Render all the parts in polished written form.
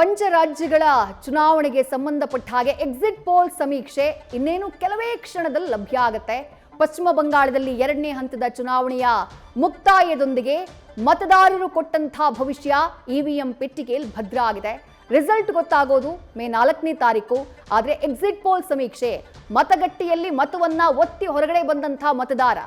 ಪಂಚರಾಜ್ಯಗಳ ಚುನಾವಣೆಗೆ ಸಂಬಂಧಪಟ್ಟ ಹಾಗೆ ಎಕ್ಸಿಟ್ ಪೋಲ್ ಸಮೀಕ್ಷೆ ಇನ್ನೇನು ಕೆಲವೇ ಕ್ಷಣದಲ್ಲಿ ಲಭ್ಯ ಆಗುತ್ತೆ. ಪಶ್ಚಿಮ ಬಂಗಾಳದಲ್ಲಿ ಎರಡನೇ ಹಂತದ ಚುನಾವಣೆಯ ಮುಕ್ತಾಯದೊಂದಿಗೆ ಮತದಾರರು ಕೊಟ್ಟಂತಹ ಭವಿಷ್ಯ ಇವಿಎಂ ಪೆಟ್ಟಿಗೆಯಲ್ಲಿ ಭದ್ರ ಆಗಿದೆ. ರಿಸಲ್ಟ್ ಗೊತ್ತಾಗೋದು ಮೇ 4ನೇ ತಾರೀಕು. ಆದರೆ ಎಕ್ಸಿಟ್ ಪೋಲ್ ಸಮೀಕ್ಷೆ ಮತಗಟ್ಟೆಯಲ್ಲಿ ಮತವನ್ನ ಒತ್ತಿ ಹೊರಗಡೆ ಬಂದಂತಹ ಮತದಾರ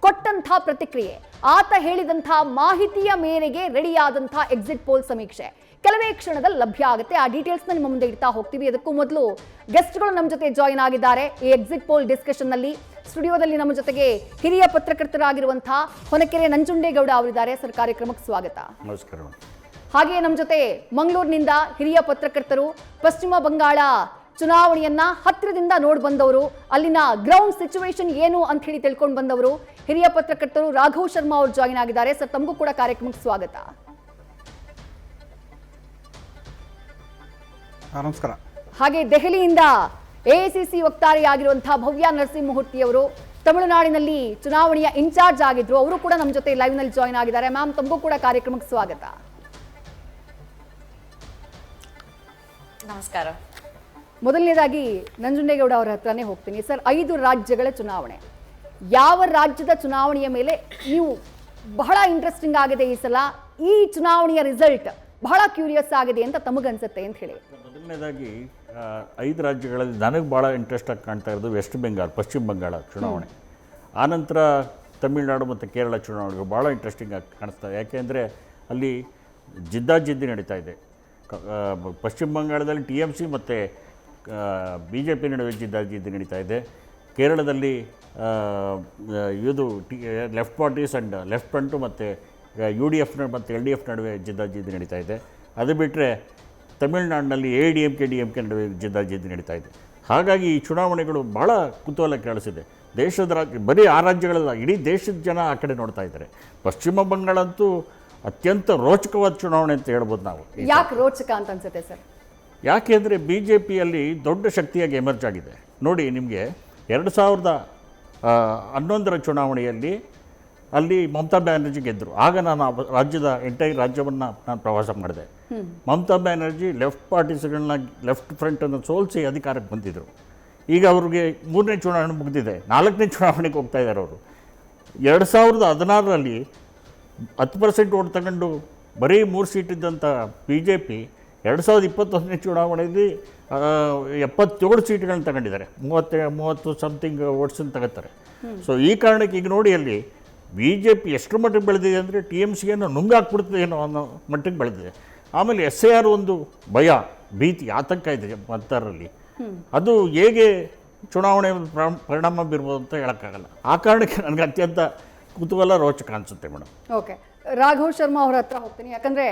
ಕೊಟ್ಟಂತಹ ಪ್ರತಿಕ್ರಿಯೆ, ಆತ ಹೇಳಿದಂತಹ ಮಾಹಿತಿಯ ಮೇರೆಗೆ ರೆಡಿಯಾದಂತಹ ಎಕ್ಸಿಟ್ ಪೋಲ್ ಸಮೀಕ್ಷೆ ಕೆಲವೇ ಕ್ಷಣದಲ್ಲಿ ಲಭ್ಯ ಆಗುತ್ತೆ. ಆ ಡೀಟೇಲ್ಸ್ ನಿಮ್ಮ ಮುಂದೆ ಇಡ್ತಾ ಹೋಗ್ತೀವಿ. ಅದಕ್ಕೂ ಮೊದಲು ಗೆಸ್ಟ್ಗಳು ನಮ್ಮ ಜೊತೆ ಜಾಯಿನ್ ಆಗಿದ್ದಾರೆ. ಈ ಎಕ್ಸಿಟ್ ಪೋಲ್ ಡಿಸ್ಕಷನ್ ನಲ್ಲಿ ಸ್ಟುಡಿಯೋದಲ್ಲಿ ನಮ್ಮ ಜೊತೆಗೆ ಹಿರಿಯ ಪತ್ರಕರ್ತರಾಗಿರುವಂತಹ ಹೊನಕೆರೆ ನಂಜುಂಡೇಗೌಡ ಅವರಿದ್ದಾರೆ. ಸರ್, ಕಾರ್ಯಕ್ರಮಕ್ಕೆ ಸ್ವಾಗತ. ನಮಸ್ಕಾರ. ಹಾಗೆಯೇ ನಮ್ಮ ಜೊತೆ ಮಂಗಳೂರಿನಿಂದ ಹಿರಿಯ ಪತ್ರಕರ್ತರು, ಪಶ್ಚಿಮ ಬಂಗಾಳ ಚುನಾವಣೆಯನ್ನ ಹತ್ತಿರದಿಂದ ನೋಡಿ ಬಂದವರು, ಅಲ್ಲಿನ ಗ್ರೌಂಡ್ ಸಿಚುವೇಶನ್ ಏನು ಅಂತ ಹೇಳಿ ತಿಳ್ಕೊಂಡು ಬಂದವರು, ಹಿರಿಯ ಪತ್ರಕರ್ತರು ರಾಘವ್ ಶರ್ಮಾ ಅವರು ಜಾಯಿನ್ ಆಗಿದ್ದಾರೆ. ಸರ್, ತಮಗೂ ಕೂಡ ಕಾರ್ಯಕ್ರಮಕ್ಕೆ ಸ್ವಾಗತ. ನಮಸ್ಕಾರ. ಹಾಗೆ ದೆಹಲಿಯಿಂದ ಎಐಸಿಸಿ ವಕ್ತಾರೆಯಾಗಿರುವಂತಹ ಭವ್ಯ ನರಸಿಂಹಮೂರ್ತಿ ಅವರು ತಮಿಳುನಾಡಿನಲ್ಲಿ ಚುನಾವಣೆಯ ಇನ್ಚಾರ್ಜ್ ಆಗಿದ್ರು, ಅವರು ಕೂಡ ನಮ್ಮ ಜೊತೆ ಲೈವ್ ನಲ್ಲಿ ಜಾಯಿನ್ ಆಗಿದ್ದಾರೆ. ಮ್ಯಾಮ್, ತಮಗೂ ಕೂಡ ಕಾರ್ಯಕ್ರಮಕ್ಕೆ ಸ್ವಾಗತ. ನಮಸ್ಕಾರ. ಮೊದಲನೇದಾಗಿ ನಂಜುಂಡೇಗೌಡ ಅವರ ಹತ್ರನೇ ಹೋಗ್ತೀನಿ. ಸರ್, 5 ರಾಜ್ಯಗಳ ಚುನಾವಣೆ, ಯಾವ ರಾಜ್ಯದ ಚುನಾವಣೆಯ ಮೇಲೆ ನೀವು ಬಹಳ ಇಂಟ್ರೆಸ್ಟಿಂಗ್ ಆಗಿದೆ ಈ ಸಲ, ಈ ಚುನಾವಣೆಯ ರಿಸಲ್ಟ್ ಬಹಳ ಕ್ಯೂರಿಯಸ್ ಆಗಿದೆ ಅಂತ ತಮಗನ್ಸುತ್ತೆ ಅಂತ ಹೇಳಿ? ಮೊದಲನೇದಾಗಿ 5 ರಾಜ್ಯಗಳಲ್ಲಿ ನನಗೆ ಭಾಳ ಇಂಟ್ರೆಸ್ಟ್ ಆಗಿ ಕಾಣ್ತಾ ಇರೋದು ವೆಸ್ಟ್ ಬೆಂಗಾಲ್, ಪಶ್ಚಿಮ ಬಂಗಾಳ ಚುನಾವಣೆ. ಆನಂತರ ತಮಿಳುನಾಡು ಮತ್ತು ಕೇರಳ ಚುನಾವಣೆಗಳು ಭಾಳ ಇಂಟ್ರೆಸ್ಟಿಂಗ್ ಆಗಿ ಕಾಣಿಸ್ತಾ ಇದೆ. ಯಾಕೆಂದರೆ ಅಲ್ಲಿ ಜಿದ್ದಾಜಿದ್ದಿ ನಡೀತಾ ಇದೆ. ಪಶ್ಚಿಮ ಬಂಗಾಳದಲ್ಲಿ TMC ಮತ್ತು BJP ನಡುವೆ ಜಿದ್ದಾಜಿದ್ದಿ ನಡೀತಾ ಇದೆ. ಕೇರಳದಲ್ಲಿ ಇದು left parties and left front ಮತ್ತು UDF ಮತ್ತು LDF ನಡುವೆ ಜಿದ್ದಾಜಿದ್ದಿ ನಡೀತಾ ಇದೆ. ಅದು ಬಿಟ್ಟರೆ ತಮಿಳುನಾಡಿನಲ್ಲಿ ADMK ನಡುವೆ ಜಿದ್ದಾಜಿದ್ದಿ ನಡೀತಾ ಇದೆ. ಹಾಗಾಗಿ ಈ ಚುನಾವಣೆಗಳು ಭಾಳ ಕುತೂಹಲ ಕೇಳಿಸಿದೆ. ದೇಶದ ಬರೀ ಆ ರಾಜ್ಯಗಳಲ್ಲ, ಇಡೀ ದೇಶದ ಜನ ಆ ಕಡೆ ನೋಡ್ತಾ ಇದ್ದಾರೆ. ಪಶ್ಚಿಮ ಬಂಗಾಳ ಅಂತೂ ಅತ್ಯಂತ ರೋಚಕವಾದ ಚುನಾವಣೆ ಅಂತ ಹೇಳ್ಬೋದು ನಾವು. ಯಾಕೆ ರೋಚಕ ಅಂತ ಅನ್ಸುತ್ತೆ ಸರ್? ಯಾಕೆಂದರೆ BJPಯಲ್ಲಿ ದೊಡ್ಡ ಶಕ್ತಿಯಾಗಿ ಎಮರ್ಜ್ ಆಗಿದೆ. ನೋಡಿ, ನಿಮಗೆ 2011ರ ಚುನಾವಣೆಯಲ್ಲಿ ಅಲ್ಲಿ ಮಮತಾ ಬ್ಯಾನರ್ಜಿ ಗೆದ್ದರು. ಆಗ ನಾನು ರಾಜ್ಯದ ಎಂಟೈರ್ ರಾಜ್ಯವನ್ನು ನಾನು ಪ್ರವಾಸ ಮಾಡಿದೆ. ಮಮತಾ ಬ್ಯಾನರ್ಜಿ ಲೆಫ್ಟ್ ಪಾರ್ಟೀಸ್ಗಳನ್ನ, ಲೆಫ್ಟ್ ಫ್ರಂಟನ್ನು ಸೋಲಿಸಿ ಅಧಿಕಾರಕ್ಕೆ ಬಂದಿದ್ದರು. ಈಗ ಅವ್ರಿಗೆ 3ನೇ ಚುನಾವಣೆ ಮುಗಿದಿದೆ, 4ನೇ ಚುನಾವಣೆಗೆ ಹೋಗ್ತಾ ಇದ್ದಾರೆ ಅವರು. 2016ರಲ್ಲಿ 10% ಓಟ್ ತಗೊಂಡು ಬರೀ 3 ಸೀಟ್ ಇದ್ದಂಥ BJP 2021ನೇ ಚುನಾವಣೆಯಲ್ಲಿ 77 ಸೀಟ್ಗಳನ್ನ ತಗೊಂಡಿದ್ದಾರೆ. 30 ಸಮಥಿಂಗ್ ಓಟ್ಸನ್ನು ತಗೋತಾರೆ. ಸೊ ಈ ಕಾರಣಕ್ಕೆ ಈಗ ನೋಡಿ, ಅಲ್ಲಿ BJP ಎಷ್ಟು ಮಟ್ಟಿಗೆ ಬೆಳೆದಿದೆ ಅಂದರೆ TMCಯನ್ನು ನುಂಗಾಕ್ಬಿಡ್ತದೆ ಏನೋ ಅನ್ನೋ ಮಟ್ಟಿಗೆ ಬೆಳೆದಿದೆ. ಆಮೇಲೆ SIR ಒಂದು ಭಯ, ಭೀತಿ, ಆತಂಕ ಇದೆ ಮತದಾರರಲ್ಲಿ. ಅದು ಹೇಗೆ ಚುನಾವಣೆ ಪರಿಣಾಮ ಬೀರ್ಬೋದು ಅಂತ ಹೇಳೋಕ್ಕಾಗಲ್ಲ. ಆ ಕಾರಣಕ್ಕೆ ನನಗೆ ಅತ್ಯಂತ ಕುತೂಹಲ, ರೋಚಕ ಅನಿಸುತ್ತೆ ಮೇಡಮ್. ಓಕೆ, ರಾಘವ್ ಶರ್ಮಾ ಅವರ ಹತ್ರ ಹೋಗ್ತೀನಿ. ಯಾಕಂದರೆ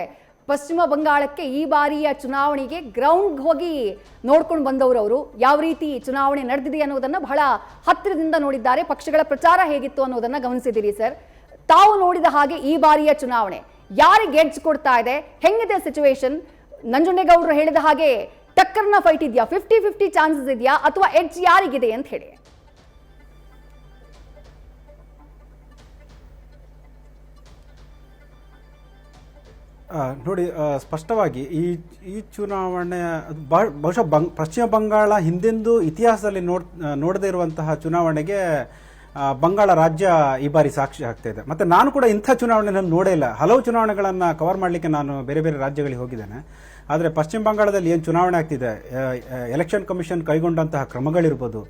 ಪಶ್ಚಿಮ ಬಂಗಾಳಕ್ಕೆ ಈ ಬಾರಿಯ ಚುನಾವಣೆಗೆ ಗ್ರೌಂಡ್ಗೆ ಹೋಗಿ ನೋಡ್ಕೊಂಡು ಬಂದವರು ಅವರು, ಯಾವ ರೀತಿ ಚುನಾವಣೆ ನಡೆದಿದೆ ಅನ್ನೋದನ್ನು ಬಹಳ ಹತ್ತಿರದಿಂದ ನೋಡಿದ್ದಾರೆ. ಪಕ್ಷಗಳ ಪ್ರಚಾರ ಹೇಗಿತ್ತು ಅನ್ನೋದನ್ನು ಗಮನಿಸಿದ್ದೀರಿ ಸರ್. ತಾವು ನೋಡಿದ ಹಾಗೆ ಈ ಬಾರಿಯ ಚುನಾವಣೆ ಯಾರಿಗೆ ಎಡ್ಜ್ ಕೊಡ್ತಾ ಇದೆ, ಹೆಂಗಿದೆ ಸಿಚುವೇಶನ್? ನಂಜುಂಡೇಗೌಡರು ಹೇಳಿದ ಹಾಗೆ ಟಕ್ಕರ್ನ ಫೈಟ್ ಇದೆಯಾ, 50-50 ಚಾನ್ಸಸ್ ಇದೆಯಾ, ಅಥವಾ ಎಡ್ಜ್ ಯಾರಿಗಿದೆ ಅಂತ ಹೇಳಿ? ನೋಡಿ, ಸ್ಪಷ್ಟವಾಗಿ ಈ ಚುನಾವಣೆ ಬಹುಶಃ ಪಶ್ಚಿಮ ಬಂಗಾಳ ಹಿಂದೆಂದೂ ಇತಿಹಾಸದಲ್ಲಿ ನೋಡದೇ ಇರುವಂತಹ ಚುನಾವಣೆಗೆ ಬಂಗಾಳ ರಾಜ್ಯ ಈ ಬಾರಿ ಸಾಕ್ಷಿ ಆಗ್ತಾ ಇದೆ. ಮತ್ತು ನಾನು ಕೂಡ ಇಂಥ ಚುನಾವಣೆ ನಾನು ನೋಡೇ ಇಲ್ಲ. ಹಲವು ಚುನಾವಣೆಗಳನ್ನು ಕವರ್ ಮಾಡಲಿಕ್ಕೆ ನಾನು ಬೇರೆ ಬೇರೆ ರಾಜ್ಯಗಳಿಗೆ ಹೋಗಿದ್ದೇನೆ. ಆದರೆ ಪಶ್ಚಿಮ ಬಂಗಾಳದಲ್ಲಿ ಏನು ಚುನಾವಣೆ ಆಗ್ತಿದೆ, ಎಲೆಕ್ಷನ್ ಕಮಿಷನ್ ಕೈಗೊಂಡಂತಹ ಕ್ರಮಗಳಿರ್ಬೋದು,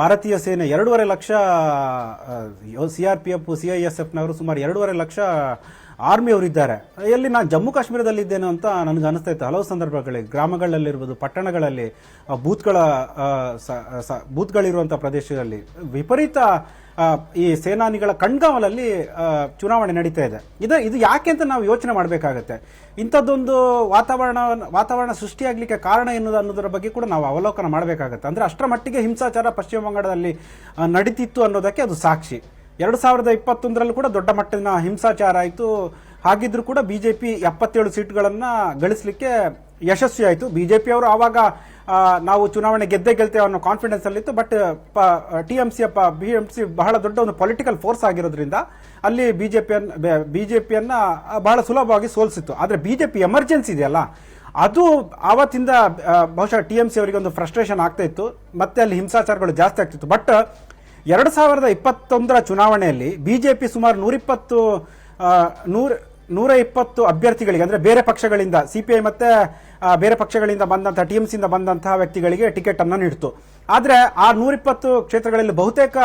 ಭಾರತೀಯ ಸೇನೆ 2.5 ಲಕ್ಷ CRPF CISFನವರು ಸುಮಾರು 2.5 ಲಕ್ಷ ಆರ್ಮಿಯವರಿದ್ದಾರೆ. ಎಲ್ಲಿ ನಾನು ಜಮ್ಮು ಕಾಶ್ಮೀರದಲ್ಲಿದ್ದೇನೆ ಅಂತ ನನಗೆ ಅನಿಸ್ತಾ ಇತ್ತು. ಹಲವು ಸಂದರ್ಭಗಳಲ್ಲಿ ಗ್ರಾಮಗಳಲ್ಲಿರ್ಬೋದು, ಪಟ್ಟಣಗಳಲ್ಲಿ ಬೂತ್ಗಳಿರುವಂಥ ಪ್ರದೇಶದಲ್ಲಿ ವಿಪರೀತ ಈ ಸೇನಾನಿಗಳ ಕಣ್ಗಾವಲಲ್ಲಿ ಚುನಾವಣೆ ನಡೀತಾ ಇದೆ. ಇದು ಯಾಕೆ ಅಂತ ನಾವು ಯೋಚನೆ ಮಾಡಬೇಕಾಗತ್ತೆ. ಇಂಥದ್ದೊಂದು ವಾತಾವರಣ ಸೃಷ್ಟಿಯಾಗಲಿಕ್ಕೆ ಕಾರಣ ಅನ್ನೋದರ ಬಗ್ಗೆ ಕೂಡ ನಾವು ಅವಲೋಕನ ಮಾಡಬೇಕಾಗತ್ತೆ. ಅಂದರೆ ಅಷ್ಟರ ಮಟ್ಟಿಗೆ ಹಿಂಸಾಚಾರ ಪಶ್ಚಿಮ ಬಂಗಾಳದಲ್ಲಿ ನಡೀತಿತ್ತು ಅನ್ನೋದಕ್ಕೆ ಅದು ಸಾಕ್ಷಿ. 2021ರಲ್ಲೂ ಕೂಡ ದೊಡ್ಡ ಮಟ್ಟಿನ ಹಿಂಸಾಚಾರ ಆಯಿತು. ಹಾಗಿದ್ರೂ ಕೂಡ BJP 77 ಸೀಟ್ಗಳನ್ನು ಗಳಿಸಲಿಕ್ಕೆ ಯಶಸ್ವಿ ಆಯಿತು. BJP ಅವರು ಆವಾಗ ನಾವು ಚುನಾವಣೆ ಗೆಲ್ತೇವೆ ಅನ್ನೋ ಕಾನ್ಫಿಡೆನ್ಸ್ ಅಲ್ಲಿತ್ತು. ಬಟ್ BMC ಬಹಳ ದೊಡ್ಡ ಒಂದು ಪೊಲಿಟಿಕಲ್ ಫೋರ್ಸ್ ಆಗಿರೋದ್ರಿಂದ ಅಲ್ಲಿ ಬಿಜೆಪಿಯನ್ನ ಬಹಳ ಸುಲಭವಾಗಿ ಸೋಲಿಸಿತ್ತು. ಆದರೆ ಬಿಜೆಪಿ ಎಮರ್ಜೆನ್ಸಿ ಇದೆಯಲ್ಲ, ಅದು ಆವತ್ತಿಂದ ಬಹುಶಃ TMC ಅವರಿಗೆ ಒಂದು ಫ್ರಸ್ಟ್ರೇಷನ್ ಆಗ್ತಾ ಇತ್ತು, ಮತ್ತೆ ಅಲ್ಲಿ ಹಿಂಸಾಚಾರಗಳು ಜಾಸ್ತಿ ಆಗ್ತಿತ್ತು. ಬಟ್ 2021 ಚುನಾವಣೆಯಲ್ಲಿ ಬಿಜೆಪಿ ಸುಮಾರು 120 ಅಭ್ಯರ್ಥಿಗಳಿಗೆ, ಅಂದ್ರೆ ಬೇರೆ ಪಕ್ಷಗಳಿಂದ, CPI ಮತ್ತೆ ಬೇರೆ ಪಕ್ಷಗಳಿಂದ ಬಂದಂತಹ TMC ಇಂದ ಬಂದಂತಹ ವ್ಯಕ್ತಿಗಳಿಗೆ ಟಿಕೆಟ್ ಅನ್ನು ನೀಡಿತು. ಆದ್ರೆ ಆ 120 ಕ್ಷೇತ್ರಗಳಲ್ಲಿ ಬಹುತೇಕ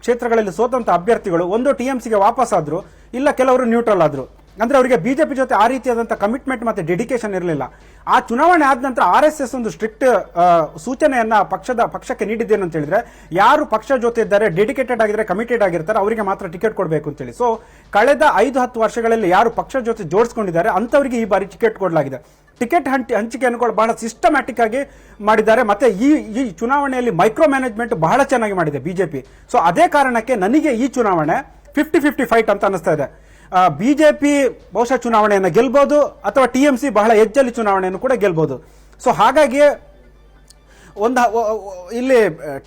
ಕ್ಷೇತ್ರಗಳಲ್ಲಿ ಸೋತಂತ ಅಭ್ಯರ್ಥಿಗಳು ಒಂದು TMCಗೆ ವಾಪಸ್ ಆದ್ರು, ಇಲ್ಲ ಕೆಲವರು ನ್ಯೂಟ್ರಲ್ ಆದ್ರು. ಅಂದ್ರೆ ಅವರಿಗೆ ಬಿಜೆಪಿ ಜೊತೆ ಆ ರೀತಿಯಾದಂತಹ ಕಮಿಟ್ಮೆಂಟ್ ಮತ್ತೆ ಡೆಡಿಕೇಶನ್ ಇರಲಿಲ್ಲ. ಆ ಚುನಾವಣೆ ಆದ ನಂತರ RSS ಒಂದು ಸ್ಟ್ರಿಕ್ಟ್ ಸೂಚನೆಯನ್ನ ಪಕ್ಷಕ್ಕೆ ನೀಡಿದ್ದೇನೆ ಅಂತ ಹೇಳಿದ್ರೆ, ಯಾರು ಪಕ್ಷ ಜೊತೆ ಇದ್ದಾರೆ, ಡೆಡಿಕೇಟೆಡ್ ಆಗಿದ್ರೆ, ಕಮಿಟೆಡ್ ಆಗಿರ್ತಾರೆ, ಅವರಿಗೆ ಮಾತ್ರ ಟಿಕೆಟ್ ಕೊಡಬೇಕು ಅಂತ ಹೇಳಿ. ಸೊ ಕಳೆದ 5-10 ವರ್ಷಗಳಲ್ಲಿ ಯಾರು ಪಕ್ಷ ಜೊತೆ ಜೋಡಿಸ್ಕೊಂಡಿದ್ದಾರೆ ಅಂತವರಿಗೆ ಈ ಬಾರಿ ಟಿಕೆಟ್ ಕೊಡಲಾಗಿದೆ. ಟಿಕೆಟ್ ಹಂಚಿಕೆಯನ್ನು ಕೂಡ ಬಹಳ ಸಿಸ್ಟಮ್ಯಾಟಿಕ್ ಆಗಿ ಮಾಡಿದ್ದಾರೆ. ಮತ್ತೆ ಈ ಚುನಾವಣೆಯಲ್ಲಿ ಮೈಕ್ರೋ ಮ್ಯಾನೇಜ್ಮೆಂಟ್ ಬಹಳ ಚೆನ್ನಾಗಿ ಮಾಡಿದೆ ಬಿಜೆಪಿ. ಸೊ ಅದೇ ಕಾರಣಕ್ಕೆ ನನಗೆ ಈ ಚುನಾವಣೆ 50-50 ಫೈಟ್ ಅಂತ ಅನಿಸ್ತಾ ಇದೆ. ಬಿಜೆಪಿ ಬಹುಶಃ ಚುನಾವಣೆಯನ್ನು ಗೆಲ್ಬಹುದು, ಅಥವಾ TMC ಬಹಳ ಹೆಜ್ಜಲ್ಲಿ ಚುನಾವಣೆಯನ್ನು ಕೂಡ ಗೆಲ್ಬಹುದು. ಸೊ ಹಾಗಾಗಿ ಇಲ್ಲಿ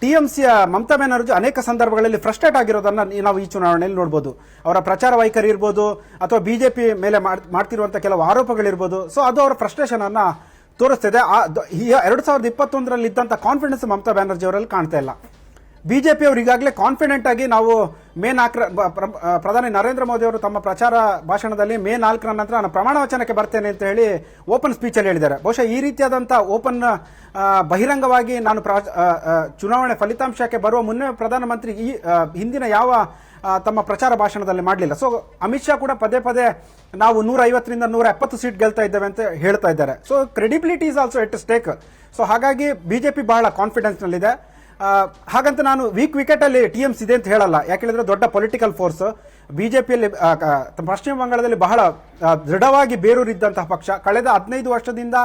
TMCಯ ಮಮತಾ ಬ್ಯಾನರ್ಜಿ ಅನೇಕ ಸಂದರ್ಭಗಳಲ್ಲಿ ಫ್ರಸ್ಟ್ರೇಟ್ ಆಗಿರೋದನ್ನ ನಾವು ಈ ಚುನಾವಣೆಯಲ್ಲಿ ನೋಡಬಹುದು. ಅವರ ಪ್ರಚಾರ ವೈಖರಿ ಇರ್ಬೋದು, ಅಥವಾ ಬಿಜೆಪಿ ಮೇಲೆ ಮಾಡ್ತಿರುವಂತಹ ಕೆಲವು ಆರೋಪಗಳಿರ್ಬೋದು. ಸೊ ಅದು ಅವರ ಫ್ರಸ್ಟ್ರೇಷನ್ ಅನ್ನ ತೋರಿಸ್ತಿದೆ. 2021ರಲ್ಲಿ ಇದ್ದಂತ ಕಾನ್ಫಿಡೆನ್ಸ್ ಮಮತಾ ಬ್ಯಾನರ್ಜಿ ಅವರಲ್ಲಿ ಕಾಣ್ತಾ ಇಲ್ಲ. ಬಿಜೆಪಿ ಅವರು ಈಗಾಗಲೇ ಕಾನ್ಫಿಡೆಂಟ್ ಆಗಿ ನಾವು ಪ್ರಧಾನಿ ನರೇಂದ್ರ ಮೋದಿ ಅವರು ತಮ್ಮ ಪ್ರಚಾರ ಭಾಷಣದಲ್ಲಿ ಮೇ 4ರ ನಂತರ ನಾನು ಪ್ರಮಾಣ ವಚನಕ್ಕೆ ಬರ್ತೇನೆ ಅಂತ ಹೇಳಿ ಓಪನ್ ಸ್ಪೀಚ್ ಅಲ್ಲಿ ಹೇಳಿದ್ದಾರೆ. ಬಹುಶಃ ಈ ರೀತಿಯಾದಂತಹ ಓಪನ್ ಬಹಿರಂಗವಾಗಿ ನಾನು ಚುನಾವಣೆ ಫಲಿತಾಂಶಕ್ಕೆ ಬರುವ ಮುನ್ನೆ ಪ್ರಧಾನಮಂತ್ರಿ ಈ ಹಿಂದಿನ ಯಾವ ತಮ್ಮ ಪ್ರಚಾರ ಭಾಷಣದಲ್ಲಿ ಮಾಡಲಿಲ್ಲ. ಸೊ ಅಮಿತ್ ಶಾ ಕೂಡ ಪದೇ ಪದೇ ನಾವು 150ರಿಂದ 170 ಸೀಟ್ ಗೆಲ್ತಾ ಇದ್ದೇವೆ ಅಂತ ಹೇಳ್ತಾ ಇದ್ದಾರೆ. So credibility is also at stake. So ಹಾಗಾಗಿ ಬಿಜೆಪಿ ಬಹಳ ಕಾನ್ಫಿಡೆನ್ಸ್ ನಲ್ಲಿದೆ. ಹಾಗಂತ ನಾನು ವೀಕ್ ವಿಕೆಟ್ ಅಲ್ಲಿ TMC ಇದೆ ಅಂತ ಹೇಳಲ್ಲ. ಯಾಕೆಂದ್ರೆ ದೊಡ್ಡ ಪೊಲಿಟಿಕಲ್ ಫೋರ್ಸ್ ಬಿಜೆಪಿಯಲ್ಲಿ ಪಶ್ಚಿಮ ಬಂಗಾಳದಲ್ಲಿ ಬಹಳ ದೃಢವಾಗಿ ಬೇರೂರಿದ್ದಂತಹ ಪಕ್ಷ. ಕಳೆದ 15 ವರ್ಷದಿಂದ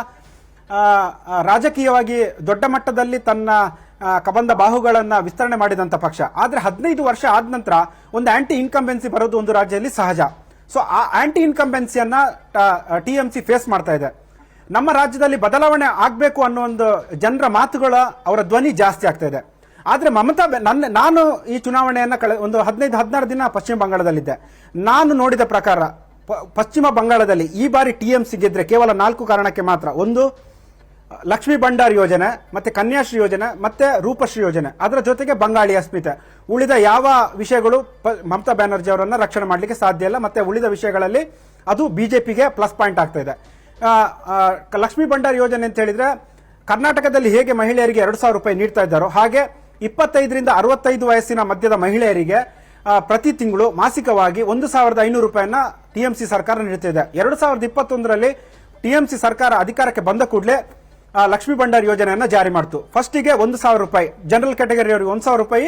ರಾಜಕೀಯವಾಗಿ ದೊಡ್ಡ ಮಟ್ಟದಲ್ಲಿ ತನ್ನ ಕಬಂದ ಬಾಹುಗಳನ್ನ ವಿಸ್ತರಣೆ ಮಾಡಿದಂತ ಪಕ್ಷ. ಆದ್ರೆ 15 ವರ್ಷ ಆದ ನಂತರ ಒಂದು ಆಂಟಿ ಇನ್ಕಂಬೆನ್ಸಿ ಬರೋದು ಒಂದು ರಾಜ್ಯದಲ್ಲಿ ಸಹಜ. ಸೊ ಆ ಆಂಟಿ ಇನ್ಕಂಬೆನ್ಸಿಯನ್ನ TMC ಫೇಸ್ ಮಾಡ್ತಾ ಇದೆ. ನಮ್ಮ ರಾಜ್ಯದಲ್ಲಿ ಬದಲಾವಣೆ ಆಗಬೇಕು ಅನ್ನೋ ಒಂದು ಜನರ ಮಾತುಗಳ ಅವರ ಧ್ವನಿ ಜಾಸ್ತಿ ಆಗ್ತಾ ಇದೆ. ಆದ್ರೆ ಮಮತಾ ನಾನು ಈ ಚುನಾವಣೆಯನ್ನ ಒಂದು 15-16 ದಿನ ಪಶ್ಚಿಮ ಬಂಗಾಳದಲ್ಲಿದ್ದೆ. ನಾನು ನೋಡಿದ ಪ್ರಕಾರ ಪಶ್ಚಿಮ ಬಂಗಾಳದಲ್ಲಿ ಈ ಬಾರಿ TMC ಗೆದ್ರೆ ಕೇವಲ 4 ಕಾರಣಕ್ಕೆ ಮಾತ್ರ. ಒಂದು, ಲಕ್ಷ್ಮೀ ಭಂಡಾರ್ ಯೋಜನೆ, ಮತ್ತೆ ಕನ್ಯಾಶ್ರೀ ಯೋಜನೆ, ಮತ್ತೆ ರೂಪಶ್ರೀ ಯೋಜನೆ, ಅದರ ಜೊತೆಗೆ ಬಂಗಾಳಿ ಅಸ್ಮಿತೆ. ಉಳಿದ ಯಾವ ವಿಷಯಗಳು ಮಮತಾ ಬ್ಯಾನರ್ಜಿ ಅವರನ್ನ ರಕ್ಷಣೆ ಮಾಡಲಿಕ್ಕೆ ಸಾಧ್ಯ ಇಲ್ಲ. ಮತ್ತೆ ಉಳಿದ ವಿಷಯಗಳಲ್ಲಿ ಅದು ಬಿಜೆಪಿಗೆ ಪ್ಲಸ್ ಪಾಯಿಂಟ್ ಆಗ್ತಾ ಇದೆ. ಲಕ್ಷ್ಮೀ ಭಂಡಾರ್ ಯೋಜನೆ ಅಂತ ಹೇಳಿದ್ರೆ, ಕರ್ನಾಟಕದಲ್ಲಿ ಹೇಗೆ ಮಹಿಳೆಯರಿಗೆ 2,000 ರೂಪಾಯಿ ನೀಡ್ತಾ ಇದ್ದಾರೋ ಹಾಗೆ 25ರಿಂದ 65 ವಯಸ್ಸಿನ ಮಧ್ಯದ ಮಹಿಳೆಯರಿಗೆ ಪ್ರತಿ ತಿಂಗಳು ಮಾಸಿಕವಾಗಿ 1,500 ರೂಪಾಯಿಯನ್ನ TMC ಸರ್ಕಾರ ನೀಡುತ್ತಿದೆ. 2021ರಲ್ಲಿ TMC ಸರ್ಕಾರ ಅಧಿಕಾರಕ್ಕೆ ಬಂದ ಕೂಡಲೇ ಲಕ್ಷ್ಮೀ ಭಂಡಾರ್ ಯೋಜನೆಯನ್ನ ಜಾರಿ ಮಾಡಿತು. ಫಸ್ಟಿಗೆ 1,000 ರೂಪಾಯಿ ಜನರಲ್ ಕ್ಯಾಟಗರಿಯವರಿಗೆ, 1,000 ರೂಪಾಯಿ,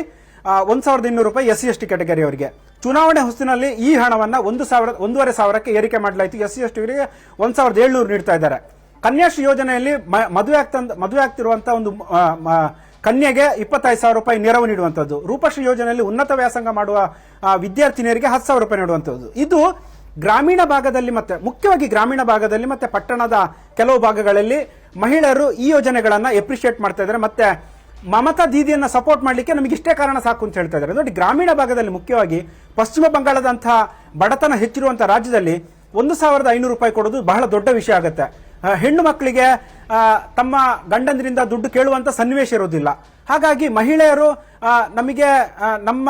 1,200 ರೂಪಾಯಿ SC/ST ಕ್ಯಾಟಗರಿಯವರಿಗೆ. ಚುನಾವಣೆ ಹೊಸ್ತಿನಲ್ಲಿ ಈ ಹಣವನ್ನ 1,500ಕ್ಕೆ ಏರಿಕೆ ಮಾಡಲಾಯಿತು. SC/ST ಅವರಿಗೆ 1,700 ನೀಡ್ತಾ ಇದ್ದಾರೆ. ಕನ್ಯಾಶ್ರೀ ಯೋಜನೆಯಲ್ಲಿ ಮದುವೆ ಆಗ್ತಿರುವಂತಹ ಒಂದು ಕನ್ಯೆಗೆ 25,000 ರೂಪಾಯಿ ನೆರವು ನೀಡುವಂತದ್ದು. ರೂಪಶ್ರೀ ಯೋಜನೆಯಲ್ಲಿ ಉನ್ನತ ವ್ಯಾಸಂಗ ಮಾಡುವ ವಿದ್ಯಾರ್ಥಿನಿಯರಿಗೆ 10,000 ರೂಪಾಯಿ ನೀಡುವಂತದ್ದು. ಇದು ಗ್ರಾಮೀಣ ಭಾಗದಲ್ಲಿ, ಮತ್ತೆ ಮುಖ್ಯವಾಗಿ ಗ್ರಾಮೀಣ ಭಾಗದಲ್ಲಿ ಮತ್ತೆ ಪಟ್ಟಣದ ಕೆಲವು ಭಾಗಗಳಲ್ಲಿ ಮಹಿಳೆಯರು ಈ ಯೋಜನೆಗಳನ್ನ ಎಪ್ರಿಶಿಯೇಟ್ ಮಾಡ್ತಾ ಇದ್ದಾರೆ. ಮತ್ತೆ ಮಮತಾ ದೀದಿಯನ್ನ ಸಪೋರ್ಟ್ ಮಾಡಲಿಕ್ಕೆ ನಮಗೆ ಇಷ್ಟೇ ಕಾರಣ ಸಾಕು ಅಂತ ಹೇಳ್ತಾ ಇದ್ದಾರೆ. ನೋಡಿ, ಗ್ರಾಮೀಣ ಭಾಗದಲ್ಲಿ ಮುಖ್ಯವಾಗಿ ಪಶ್ಚಿಮ ಬಂಗಾಳದಂತಹ ಬಡತನ ಹೆಚ್ಚಿರುವಂತಹ ರಾಜ್ಯದಲ್ಲಿ 1,500 ರೂಪಾಯಿ ಕೊಡೋದು ಬಹಳ ದೊಡ್ಡ ವಿಷಯ ಆಗುತ್ತೆ. ಹೆಣ್ಣು ಮಕ್ಕಳಿಗೆ ತಮ್ಮ ಗಂಡಂದ್ರಿಂದ ದುಡ್ಡು ಕೇಳುವಂತ ಸನ್ನಿವೇಶ ಇರೋದಿಲ್ಲ. ಹಾಗಾಗಿ ಮಹಿಳೆಯರು ನಮಗೆ ನಮ್ಮ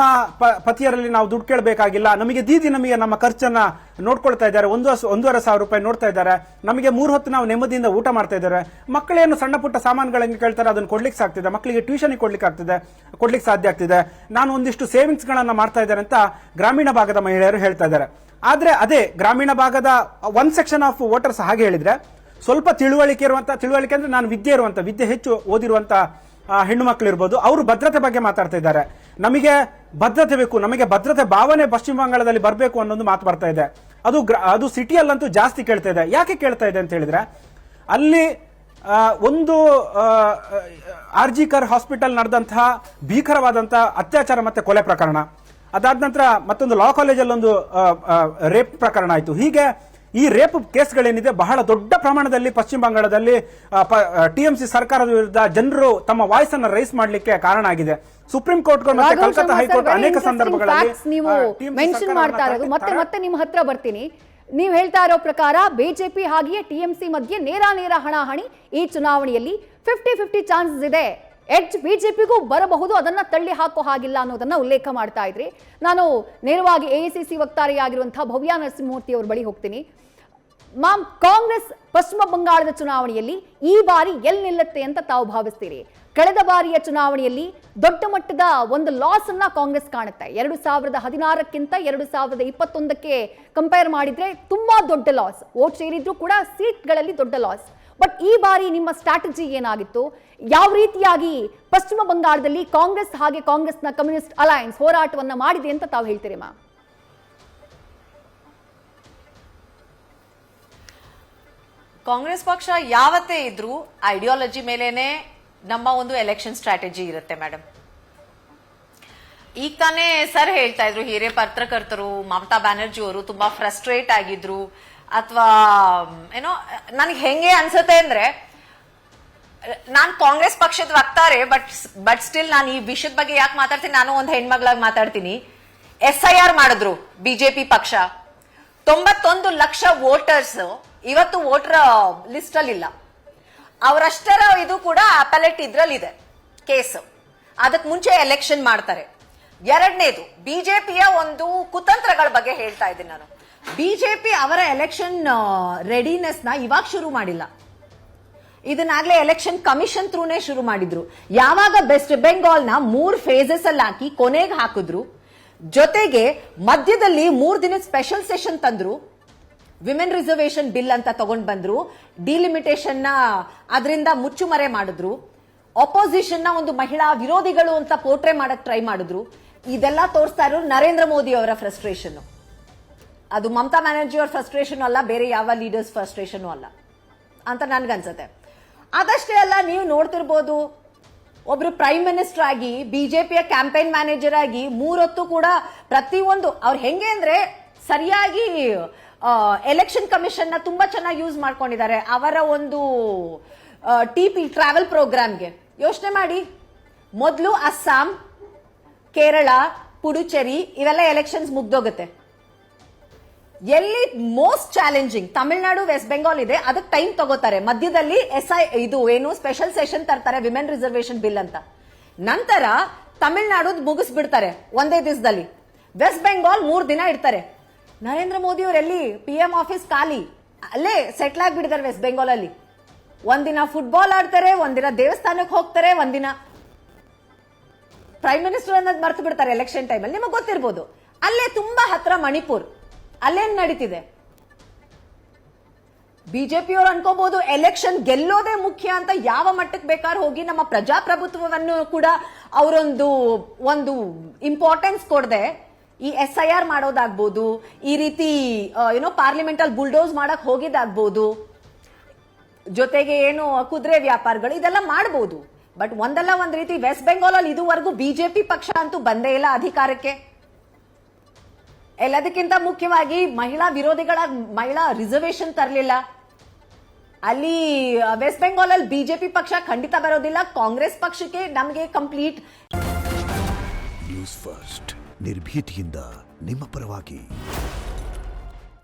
ಪತಿಯರಲ್ಲಿ ನಾವು ದುಡ್ಡು ಕೇಳಬೇಕಾಗಿಲ್ಲ, ನಮಗೆ ದೀದಿ ನಮಗೆ ನಮ್ಮ ಖರ್ಚನ್ನ ನೋಡ್ಕೊಳ್ತಾ ಇದ್ದಾರೆ, 1,500 ರೂಪಾಯಿ ನೋಡ್ತಾ ಇದ್ದಾರೆ, ನಮಗೆ 3 ಹೊತ್ತು ನಾವು ನೆಮ್ಮದಿಯಿಂದ ಊಟ ಮಾಡ್ತಾ ಇದ್ದಾರೆ, ಮಕ್ಕಳೇನು ಸಣ್ಣ ಪುಟ್ಟ ಸಾಮಾನುಗಳನ್ನು ಕೇಳ್ತಾರೆ ಅದನ್ನು ಕೊಡ್ಲಿಕ್ಕೆ ಸಾಕ್ತಿದೆ, ಮಕ್ಕಳಿಗೆ ಟ್ಯೂಷನ್ ಕೊಡ್ಲಿಕ್ಕೆ ಸಾಧ್ಯ ಆಗ್ತಿದೆ, ನಾನು ಒಂದಿಷ್ಟು ಸೇವಿಂಗ್ಸ್ ಗಳನ್ನ ಮಾಡ್ತಾ ಇದ್ದಾರೆ ಅಂತ ಗ್ರಾಮೀಣ ಭಾಗದ ಮಹಿಳೆಯರು ಹೇಳ್ತಾ ಇದ್ದಾರೆ. ಆದ್ರೆ ಅದೇ ಗ್ರಾಮೀಣ ಭಾಗದ ಒನ್ ಸೆಕ್ಷನ್ ಆಫ್ ವೋಟರ್ಸ್ ಹಾಗೆ ಹೇಳಿದ್ರೆ, ಸ್ವಲ್ಪ ತಿಳುವಳಿಕೆ ಅಂದ್ರೆ ನಾನು ವಿದ್ಯೆ ಹೆಚ್ಚು ಓದಿರುವಂತ ಹೆಣ್ಣು ಮಕ್ಕಳು ಇರ್ಬೋದು, ಅವರು ಭದ್ರತೆ ಬಗ್ಗೆ ಮಾತಾಡ್ತಾ ಇದ್ದಾರೆ. ನಮಗೆ ಭದ್ರತೆ ಬೇಕು, ನಮಗೆ ಭದ್ರತೆ ಭಾವನೆ ಪಶ್ಚಿಮ ಬಂಗಾಳದಲ್ಲಿ ಬರಬೇಕು ಅನ್ನೋದು ಮಾತು ಬರ್ತಾ ಇದೆ. ಅದು ಸಿಟಿಯಲ್ಲಂತೂ ಜಾಸ್ತಿ ಕೇಳ್ತಾ ಇದೆ. ಯಾಕೆ ಕೇಳ್ತಾ ಇದೆ ಅಂತ ಹೇಳಿದ್ರೆ, ಅಲ್ಲಿ ಒಂದು RG-ಕರ್ ಹಾಸ್ಪಿಟಲ್ ನಡೆದಂತಹ ಭೀಕರವಾದಂತಹ ಅತ್ಯಾಚಾರ ಮತ್ತೆ ಕೊಲೆ ಪ್ರಕರಣ, ಅದಾದ ನಂತರ ಮತ್ತೊಂದು ಲಾ ಕಾಲೇಜಲ್ಲಿ ಒಂದು ರೇಪ್ ಪ್ರಕರಣ ಆಯಿತು. ಹೀಗೆ ಈ ರೇಪ್ ಕೇಸ್ಗಳೇನಿದೆ ಬಹಳ ದೊಡ್ಡ ಪ್ರಮಾಣದಲ್ಲಿ ಪಶ್ಚಿಮ ಬಂಗಾಳದಲ್ಲಿ TMC ಸರ್ಕಾರದ ವಿರುದ್ಧ ಜನರು ತಮ್ಮ ವಾಯ್ಸ್ ಅನ್ನು ರೈಸ್ ಮಾಡಲಿಕ್ಕೆ ಕಾರಣ ಆಗಿದೆ. ಸುಪ್ರೀಂ ಕೋರ್ಟ್ ಮತ್ತೆ ಕಲ್ಕತ್ತಾ ಹೈಕೋರ್ಟ್ ಅನೇಕ ಸಂದರ್ಭಗಳಲ್ಲಿ ನೀವು ಮೆನ್ಷನ್ ಮಾಡ್ತಾ ಇರೋದು. ಮತ್ತೆ ನಿಮ್ಮ ಹತ್ರ ಬರ್ತೀನಿ. ನೀವು ಹೇಳ್ತಾ ಇರೋ ಪ್ರಕಾರ ಬಿಜೆಪಿ ಹಾಗೆಯೇ ಟಿಎಂಸಿ ಮಧ್ಯೆ ನೇರ ಹಣಾಹಣಿ ಈ ಚುನಾವಣೆಯಲ್ಲಿ 50-50 ಚಾನ್ಸಸ್ ಇದೆ. ಎಡ್ಜ್ ಬಿಜೆಪಿಗೂ ಬರಬಹುದು, ಅದನ್ನ ತಳ್ಳಿ ಹಾಕೋ ಹಾಗಿಲ್ಲ ಅನ್ನೋದನ್ನ ಉಲ್ಲೇಖ ಮಾಡ್ತಾ ಇದ್ರಿ. ನಾನು ನೇರವಾಗಿ ಎಐಸಿಸಿ ವಕ್ತಾರೆಯಾಗಿರುವಂತಹ ಭವ್ಯ ನರಸಿಂಹಮೂರ್ತಿ ಅವರ ಬಳಿ ಹೋಗ್ತೀನಿ. ಮ್ಯಾಮ್, ಕಾಂಗ್ರೆಸ್ ಪಶ್ಚಿಮ ಬಂಗಾಳದ ಚುನಾವಣೆಯಲ್ಲಿ ಈ ಬಾರಿ ಎಲ್ಲಿ ನಿಲ್ಲುತ್ತೆ ಅಂತ ತಾವು ಭಾವಿಸ್ತೀರಿ? ಕಳೆದ ಬಾರಿಯ ಚುನಾವಣೆಯಲ್ಲಿ ದೊಡ್ಡ ಮಟ್ಟದ ಒಂದು ಲಾಸ್ ಅನ್ನ ಕಾಂಗ್ರೆಸ್ ಕಾಣುತ್ತೆ. 2016ಕ್ಕಿಂತ 2021ಕ್ಕೆ ಕಂಪೇರ್ ಮಾಡಿದ್ರೆ ತುಂಬಾ ದೊಡ್ಡ ಲಾಸ್. ವೋಟ್ ಶೇರ್ ಇದ್ರೂ ಕೂಡ ಸೀಟ್ಗಳಲ್ಲಿ ದೊಡ್ಡ ಲಾಸ್. ಬಟ್ ಈ ಬಾರಿ ನಿಮ್ಮ ಸ್ಟ್ರಾಟಜಿ ಏನಾಗಿತ್ತು? ಯಾವ ರೀತಿಯಾಗಿ ಪಶ್ಚಿಮ ಬಂಗಾಳದಲ್ಲಿ ಕಾಂಗ್ರೆಸ್ ಹಾಗೆ ಕಾಂಗ್ರೆಸ್ನ ಕಮ್ಯುನಿಸ್ಟ್ ಅಲಯನ್ಸ್ ಹೋರಾಟವನ್ನ ಮಾಡಿದೆ ಅಂತ ತಾವು ಹೇಳ್ತೀರಿ ಮ್ಯಾಮ್? ಕಾಂಗ್ರೆಸ್ ಪಕ್ಷ ಯಾವತ್ತೇ ಇದ್ರೂ ಐಡಿಯಾಲಜಿ ಮೇಲೇನೆ ನಮ್ಮ ಒಂದು ಎಲೆಕ್ಷನ್ ಸ್ಟ್ರಾಟಜಿ ಇರುತ್ತೆ ಮೇಡಮ್. ಈಗ ತಾನೇ ಸರ್ ಹೇಳ್ತಾ ಇದ್ರು, ಹಿರಿಯ ಪತ್ರಕರ್ತರು ಮಮತಾ ಬ್ಯಾನರ್ಜಿ ಅವರು ತುಂಬಾ ಫ್ರಸ್ಟ್ರೇಟ್ ಆಗಿದ್ರು ಅಥವಾ ಏನೋ. ನನಗೆ ಹೆಂಗೆ ಅನ್ಸುತ್ತೆ ಅಂದ್ರೆ, ನಾನ್ ಕಾಂಗ್ರೆಸ್ ಪಕ್ಷದ ವಕ್ತಾರೆ, ಬಟ್ ಸ್ಟಿಲ್ ನಾನು ಈ ವಿಷಯದ ಬಗ್ಗೆ ಯಾಕೆ ಮಾತಾಡ್ತೀನಿ, ನಾನು ಒಂದು ಹೆಣ್ಮಗಳಾಗಿ ಮಾತಾಡ್ತೀನಿ. SIR ಮಾಡಿದ್ರು ಬಿಜೆಪಿ ಪಕ್ಷ. 91 ಲಕ್ಷ ವೋಟರ್ಸ್ ಇವತ್ತು ವೋಟರ್ ಲಿಸ್ಟ್ ಅಲ್ಲಿ ಇಲ್ಲ. ಅವರಷ್ಟರ ಇದು ಕೂಡ ಅಪೆಲೆಟ್ ಇದ್ರಲ್ಲಿದೆ ಕೇಸ್. ಅದಕ್ಕೆ ಮುಂಚೆ ಎಲೆಕ್ಷನ್ ಮಾಡ್ತಾರೆ. ಎರಡನೇದು, ಬಿಜೆಪಿಯ ಒಂದು ಕುತಂತ್ರಗಳ ಬಗ್ಗೆ ಹೇಳ್ತಾ ಇದ್ದೀನಿ ನಾನು. ಬಿಜೆಪಿ ಅವರ ಎಲೆಕ್ಷನ್ ರೆಡಿನೆಸ್ ನ ಇವಾಗ ಶುರು ಮಾಡಿಲ್ಲ, ಇದನ್ನಾಗ್ಲೇ ಎಲೆಕ್ಷನ್ ಕಮಿಷನ್ ಥ್ರೂನೇ ಶುರು ಮಾಡಿದ್ರು. ಯಾವಾಗ ವೆಸ್ಟ್ ಬೆಂಗಾಲ್ ನ 3 ಫೇಸಸ್ ಅಲ್ಲಿ ಹಾಕಿ ಕೊನೆಗೆ ಹಾಕಿದ್ರು, ಜೊತೆಗೆ ಮಧ್ಯದಲ್ಲಿ 3 ದಿನ ಸ್ಪೆಷಲ್ ಸೆಷನ್ ತಂದ್ರು, ವಿಮೆನ್ ರಿಸರ್ವೇಶನ್ ಬಿಲ್ ಅಂತ ತಗೊಂಡ್ ಬಂದ್ರು, ಡಿಲಿಮಿಟೇಷನ್ ನ ಅದರಿಂದ ಮುಚ್ಚುಮರೆ ಮಾಡಿದ್ರು, ಅಪೋಸಿಷನ್ ನ ಒಂದು ಮಹಿಳಾ ವಿರೋಧಿಗಳು ಅಂತ ಪೋರ್ಟ್ರೇ ಮಾಡಕ್ ಟ್ರೈ ಮಾಡಿದ್ರು. ಇದೆಲ್ಲ ತೋರಿಸ್ತಾ ಇರೋ ನರೇಂದ್ರ ಮೋದಿ ಅವರ ಫ್ರಸ್ಟ್ರೇಷನ್. ಅದು ಮಮತಾ ಬ್ಯಾನರ್ಜಿ ಅವರ ಫ್ರಸ್ಟ್ರೇಷನ್ ಅಲ್ಲ, ಬೇರೆ ಯಾವ ಲೀಡರ್ಸ್ ಫ್ರಸ್ಟ್ರೇಷನ್ ಅಲ್ಲ ಅಂತ ನನ್ಗನ್ಸುತ್ತೆ. ಅದಷ್ಟೇ ಅಲ್ಲ, ನೀವು ನೋಡ್ತಿರ್ಬೋದು, ಒಬ್ರು ಪ್ರೈಮ್ ಮಿನಿಸ್ಟರ್ ಆಗಿ ಬಿಜೆಪಿಯ ಕ್ಯಾಂಪೇನ್ ಮ್ಯಾನೇಜರ್ ಆಗಿ 3 ಹೊತ್ತು ಕೂಡ ಪ್ರತಿಯೊಂದು ಅವ್ರು ಹೆಂಗೆ ಅಂದ್ರೆ ಸರಿಯಾಗಿ ಎಲೆಕ್ಷನ್ ಕಮಿಷನ್ ನ ತುಂಬಾ ಚೆನ್ನಾಗಿ ಯೂಸ್ ಮಾಡ್ಕೊಂಡಿದ್ದಾರೆ. ಅವರ ಒಂದು TP ಟ್ರಾವೆಲ್ ಪ್ರೋಗ್ರಾಮ್ಗೆ ಯೋಚನೆ ಮಾಡಿ, ಮೊದಲು ಅಸ್ಸಾಂ, ಕೇರಳ, ಪುಡುಚೇರಿ ಇವೆಲ್ಲ ಎಲೆಕ್ಷನ್ಸ್ ಮುಗ್ದೋಗುತ್ತೆ. ಎಲ್ಲಿ most challenging Tamil Nadu, west Bengal ಇದೆ, ಅದಕ್ಕೆ ಟೈಮ್ ತಗೋತಾರೆ. ಮಧ್ಯದಲ್ಲಿ ಇದು ಏನು ಸ್ಪೆಷಲ್ ಸೆಷನ್ ತರ್ತಾರೆ, ವಿಮೆನ್ ರಿಸರ್ವೇಶನ್ ಬಿಲ್ ಅಂತ. ನಂತರ ತಮಿಳುನಾಡು ಮುಗಿಸ್ಬಿಡ್ತಾರೆ ಒಂದೇ ದಿವಸದಲ್ಲಿ. ವೆಸ್ಟ್ ಬೆಂಗಾಲ್ 3 ದಿನ ಇಡ್ತಾರೆ. ನರೇಂದ್ರ ಮೋದಿ ಅವರು ಎಲ್ಲಿ PM ಆಫೀಸ್ ಖಾಲಿ, ಅಲ್ಲೇ ಸೆಟ್ಲ್ ಆಗ್ಬಿಟ್ಟಿದ್ದಾರೆ ವೆಸ್ಟ್ ಬೆಂಗಾಲ್ ಅಲ್ಲಿ. ಒಂದಿನ ಫುಟ್ಬಾಲ್ ಆಡ್ತಾರೆ, ಒಂದಿನ ದೇವಸ್ಥಾನಕ್ಕೆ ಹೋಗ್ತಾರೆ, ಒಂದಿನ ಪ್ರೈಮ್ ಮಿನಿಸ್ಟರ್ ಅನ್ನೋದು ಮರ್ತು ಬಿಡ್ತಾರೆ ಎಲೆಕ್ಷನ್ ಟೈಮಲ್ಲಿ. ನಿಮಗೆ ಗೊತ್ತಿರ್ಬೋದು, ಅಲ್ಲೇ ತುಂಬಾ ಹತ್ರ ಮಣಿಪುರ್, ಅಲ್ಲೇನ್ ನಡೀತಿದೆ. ಬಿಜೆಪಿ ಅವರು ಅನ್ಕೋಬಹುದು ಎಲೆಕ್ಷನ್ ಗೆಲ್ಲೋದೇ ಮುಖ್ಯ ಅಂತ. ಯಾವ ಮಟ್ಟಕ್ಕೆ ಬೇಕಾದ್ರೂ ಹೋಗಿ ನಮ್ಮ ಪ್ರಜಾಪ್ರಭುತ್ವವನ್ನು ಕೂಡ ಒಂದು ಇಂಪಾರ್ಟೆನ್ಸ್ ಕೊಡದೆ ಈ SIR ಮಾಡೋದಾಗ್ಬೋದು, ಈ ರೀತಿ ಏನೋ ಪಾರ್ಲಿಮೆಂಟ್ ಅಲ್ಲಿ ಬುಲ್ಡೋಸ್ ಮಾಡಕ್ ಹೋಗಿದ್ದಾಗ್ಬೋದು, ಜೊತೆಗೆ ಏನು ಕುದುರೆ ವ್ಯಾಪಾರಗಳು ಇದೆಲ್ಲ ಮಾಡಬಹುದು. ಬಟ್ ಒಂದಲ್ಲ ಒಂದ್ ರೀತಿ ವೆಸ್ಟ್ ಬೆಂಗಾಲ್ ಅಲ್ಲಿ ಇದುವರೆಗೂ ಬಿಜೆಪಿ ಪಕ್ಷ ಅಂತೂ ಬಂದೇ ಇಲ್ಲ ಅಧಿಕಾರಕ್ಕೆ. ಎಲ್ಲದಕ್ಕಿಂತ ಮುಖ್ಯವಾಗಿ ಮಹಿಳಾ ವಿರೋಧಿಗಳ ಮಹಿಳಾ ರಿಸರ್ವೇಶನ್ ತರಲಿಲ್ಲ. ಅಲ್ಲಿ ವೆಸ್ಟ್ ಬೆಂಗಾಲ್ ಅಲ್ಲಿ ಬಿಜೆಪಿ ಪಕ್ಷ ಖಂಡಿತ ಬರೋದಿಲ್ಲ. ಕಾಂಗ್ರೆಸ್ ಪಕ್ಷಕ್ಕೆ ನಮಗೆ ಕಂಪ್ಲೀಟ್. ನ್ಯೂಸ್ ಫಸ್ಟ್ ನಿರ್ಭೀತಿಯಿಂದ ನಿಮ್ಮ ಪರವಾಗಿ.